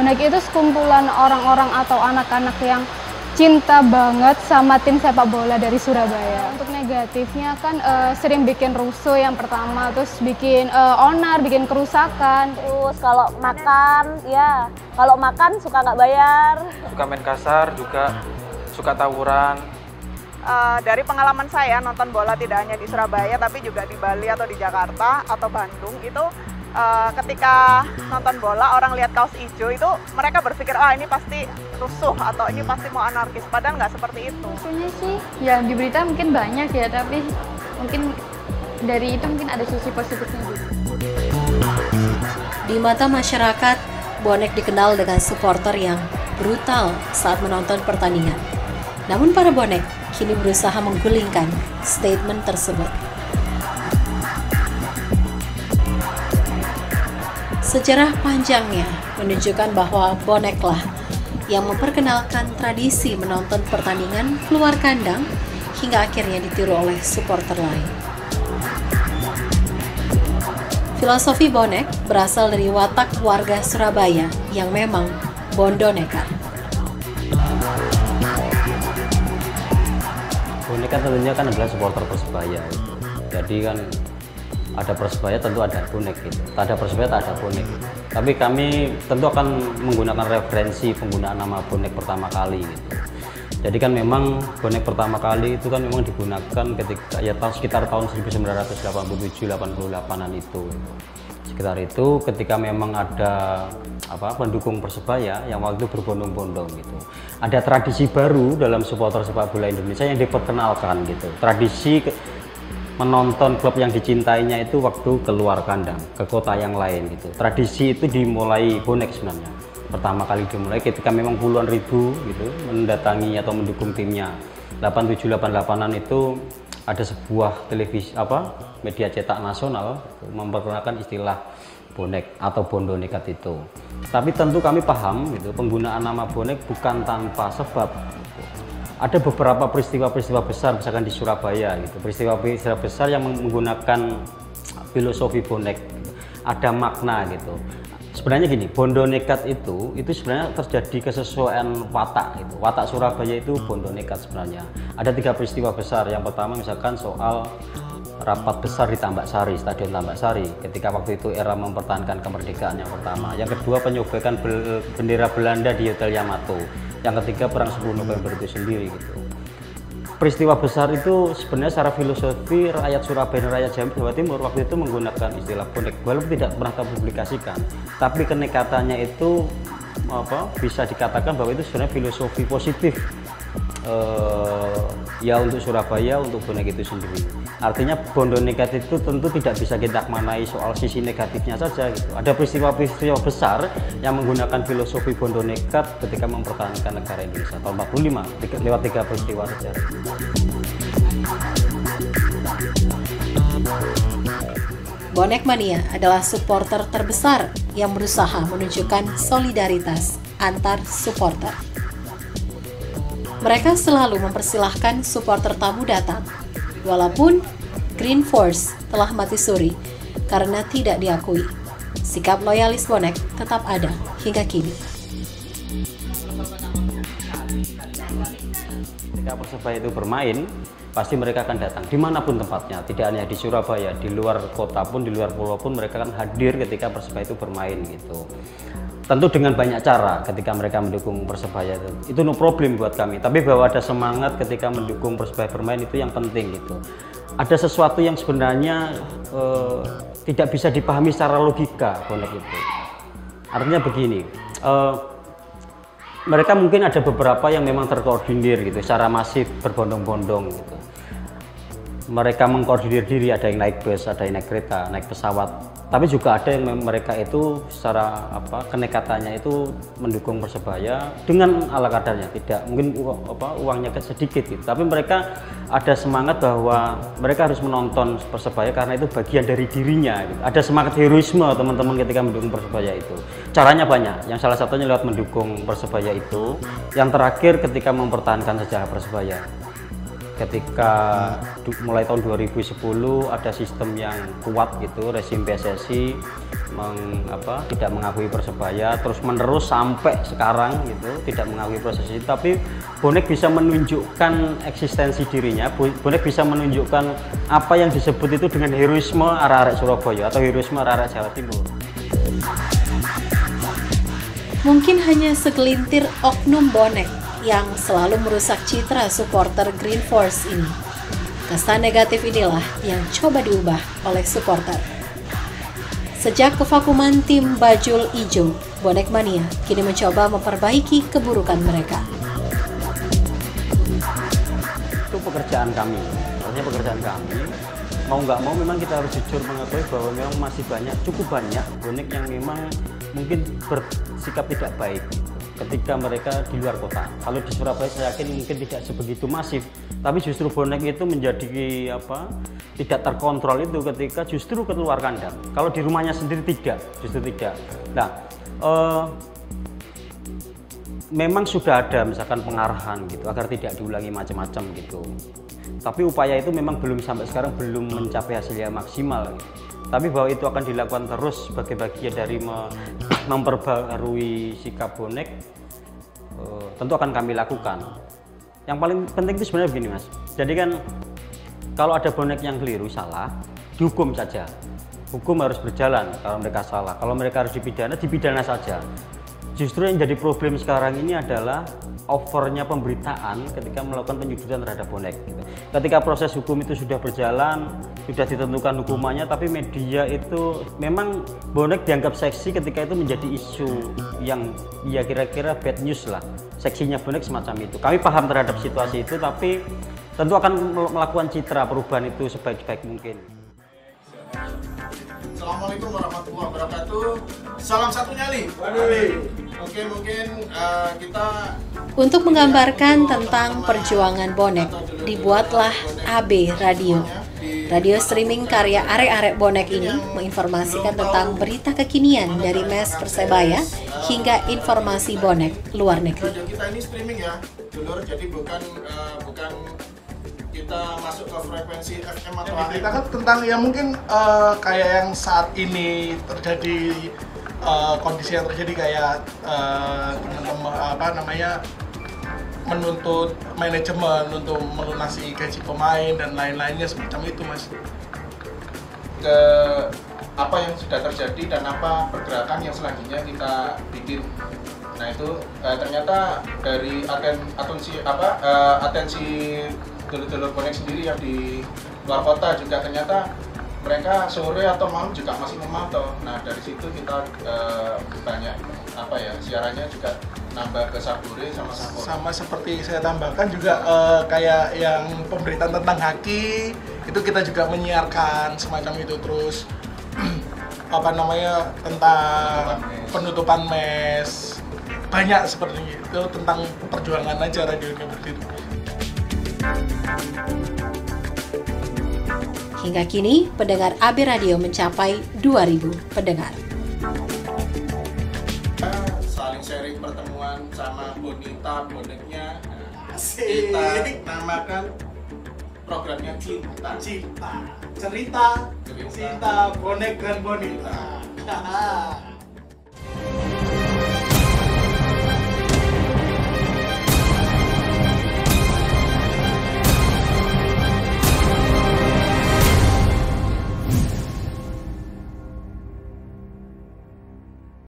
Bonek itu sekumpulan orang-orang atau anak-anak yang cinta banget sama tim sepak bola dari Surabaya. Untuk negatifnya kan sering bikin rusuh yang pertama, terus bikin onar, bikin kerusakan. Terus kalau makan suka nggak bayar. Suka main kasar, juga suka tawuran. Dari pengalaman saya nonton bola tidak hanya di Surabaya tapi juga di Bali atau di Jakarta atau Bandung itu ketika nonton bola orang lihat kaos hijau itu mereka berpikir ini pasti rusuh atau ini pasti mau anarkis, padahal nggak seperti itu. Maksudnya sih ya di berita mungkin banyak ya, tapi mungkin dari itu mungkin ada sisi positifnya juga. Di mata masyarakat, bonek dikenal dengan supporter yang brutal saat menonton pertandingan. Namun para bonek kini berusaha menggulingkan statement tersebut. Sejarah panjangnya menunjukkan bahwa boneklah yang memperkenalkan tradisi menonton pertandingan keluar kandang hingga akhirnya ditiru oleh supporter lain. Filosofi bonek berasal dari watak warga Surabaya yang memang bondo nekat. Bonek kan tentunya kan adalah supporter Persebaya. Jadi kan ada Persebaya tentu ada bonek gitu. Tak ada Persebaya tak ada bonek. Tapi kami tentu akan menggunakan referensi penggunaan nama bonek pertama kali gitu. Jadi kan memang bonek pertama kali itu kan memang digunakan ketika ya sekitar tahun 1987-88an itu. Sekitar itu ketika memang ada pendukung Persebaya yang waktu itu berbondong-bondong gitu. Ada tradisi baru dalam supporter sepak bola Indonesia yang diperkenalkan gitu. Tradisi menonton klub yang dicintainya itu waktu keluar kandang ke kota yang lain gitu. Tradisi itu dimulai bonek sebenarnya. Pertama kali dimulai ketika memang puluhan ribu gitu mendatangi atau mendukung timnya. 87-88an itu ada sebuah televisi media cetak nasional memperkenalkan istilah bonek atau bondo nekat itu. Tapi tentu kami paham gitu penggunaan nama bonek bukan tanpa sebab. Ada beberapa peristiwa-peristiwa besar misalkan di Surabaya gitu, peristiwa-peristiwa besar yang menggunakan filosofi bonek gitu. Ada makna gitu. Sebenarnya gini, bondo nekat itu sebenarnya terjadi kesesuaian watak gitu. Watak Surabaya itu bondo nekat sebenarnya. Ada 3 peristiwa besar. Yang pertama misalkan soal rapat besar di Tambak Sari, Stadion Tambak Sari ketika waktu itu era mempertahankan kemerdekaan yang pertama. Yang kedua penyobekan bendera Belanda di Hotel Yamato. Yang ketiga perang 10 November itu sendiri gitu. Peristiwa besar itu sebenarnya secara filosofi rakyat Surabaya dan rakyat Jawa Timur waktu itu menggunakan istilah bonek walaupun tidak pernah terpublikasikan, tapi kenekatannya itu bisa dikatakan bahwa itu sebenarnya filosofi positif ya untuk Surabaya, untuk bonek itu sendiri. Artinya bondo nekat itu tentu tidak bisa kita maknai soal sisi negatifnya saja gitu. Ada peristiwa-peristiwa besar yang menggunakan filosofi bondo nekat ketika mempertahankan negara Indonesia tahun 45 lewat 3 peristiwa saja. Bonek Mania adalah supporter terbesar yang berusaha menunjukkan solidaritas antar supporter. Mereka selalu mempersilahkan supporter tamu datang, walaupun Green Force telah mati suri karena tidak diakui. Sikap loyalis bonek tetap ada hingga kini. Ketika Persebaya itu bermain, pasti mereka akan datang dimanapun tempatnya, tidak hanya di Surabaya, di luar kota pun, di luar pulau pun mereka akan hadir ketika Persebaya itu bermain gitu. Tentu dengan banyak cara ketika mereka mendukung Persebaya itu no problem buat kami, tapi bahwa ada semangat ketika mendukung Persebaya bermain itu yang penting gitu. Ada sesuatu yang sebenarnya tidak bisa dipahami secara logika bonek itu. Artinya begini, mereka mungkin ada beberapa yang memang terkoordinir gitu secara masif berbondong-bondong gitu. Mereka mengkoordinir diri, ada yang naik bus, ada yang naik kereta, naik pesawat. Tapi juga ada yang mereka itu secara kenekatannya itu mendukung Persebaya dengan ala kadarnya, tidak mungkin uangnya sedikit gitu. Tapi mereka ada semangat bahwa mereka harus menonton Persebaya karena itu bagian dari dirinya gitu. Ada semangat heroisme teman-teman ketika mendukung Persebaya itu. Caranya banyak, yang salah satunya lewat mendukung Persebaya itu. Yang terakhir ketika mempertahankan sejarah Persebaya. Ketika mulai tahun 2010 ada sistem yang kuat gitu, rezim PSSI tidak mengakui Persebaya terus menerus sampai sekarang gitu, tidak mengakui proses itu, tapi bonek bisa menunjukkan eksistensi dirinya, bonek bisa menunjukkan apa yang disebut itu dengan heroisme arek-arek Surabaya atau heroisme arek-arek Jawa Timur. Mungkin hanya segelintir oknum bonek yang selalu merusak citra supporter Green Force ini. Kesan negatif inilah yang coba diubah oleh supporter. Sejak kevakuman tim Bajul Ijo, Bonek Mania kini mencoba memperbaiki keburukan mereka. Itu pekerjaan kami, artinya pekerjaan kami. Mau nggak mau memang kita harus jujur mengakui bahwa memang masih cukup banyak bonek yang memang mungkin bersikap tidak baik ketika mereka di luar kota. Kalau di Surabaya saya yakin mungkin tidak sebegitu masif, tapi justru bonek itu menjadi tidak terkontrol itu ketika justru keluar kandang. Kalau di rumahnya sendiri justru tidak. Nah, memang sudah ada misalkan pengarahan gitu agar tidak diulangi macam-macam gitu. Tapi upaya itu memang belum sampai sekarang belum mencapai hasil yang maksimal. Gitu. Tapi bahwa itu akan dilakukan terus sebagai bagian dari memperbarui sikap bonek, tentu akan kami lakukan. Yang paling penting itu sebenarnya begini Mas, jadi kan kalau ada bonek yang keliru, salah, dihukum saja. Hukum harus berjalan kalau mereka salah, kalau mereka harus dipidana saja. Justru yang jadi problem sekarang ini adalah overnya pemberitaan ketika melakukan penyudutan terhadap bonek. Gitu. Ketika proses hukum itu sudah berjalan, sudah ditentukan hukumannya, tapi media itu memang bonek dianggap seksi ketika itu menjadi isu yang ya kira-kira bad news lah. Seksinya bonek semacam itu. Kami paham terhadap situasi itu, tapi tentu akan melakukan citra perubahan itu sebaik-baik mungkin. Assalamualaikum warahmatullahi wabarakatuh. Salam satu nyali. Mungkin kita Untuk menggambarkan tentang perjuangan bonek, dibuatlah AB Radio. Radio streaming karya arek-arek bonek ini menginformasikan tentang berita kekinian dari mes Persebaya hingga informasi bonek luar negeri. Kita ini streaming ya, dulur. Jadi bukan kita masuk ke frekuensi FM atau AM. Diberitakan tentang ya mungkin kayak yang saat ini terjadi, kondisi yang terjadi kayak teman-teman menuntut manajemen untuk melunasi gaji pemain dan lain-lainnya semacam itu Mas. Ke apa yang sudah terjadi dan apa pergerakan yang selanjutnya kita bikin. Nah itu ternyata dari atensi dulur-dulur bonek sendiri yang di luar kota juga ternyata mereka sore atau malam juga masih memantau. Nah dari situ kita banyak siarannya juga nambah ke Sabure sama Sapor. Sama seperti saya tambahkan juga kayak yang pemberitaan tentang haki itu kita juga menyiarkan semacam itu, terus tentang penutupan mes, banyak seperti itu tentang perjuangan aja radio ini berdiri. Hingga kini, pendengar AB Radio mencapai 2.000 pendengar. Saling sharing pertemuan sama Bonita, boneknya. Kita namakan programnya Cinta. Cinta, cerita, bonek dan Bonita.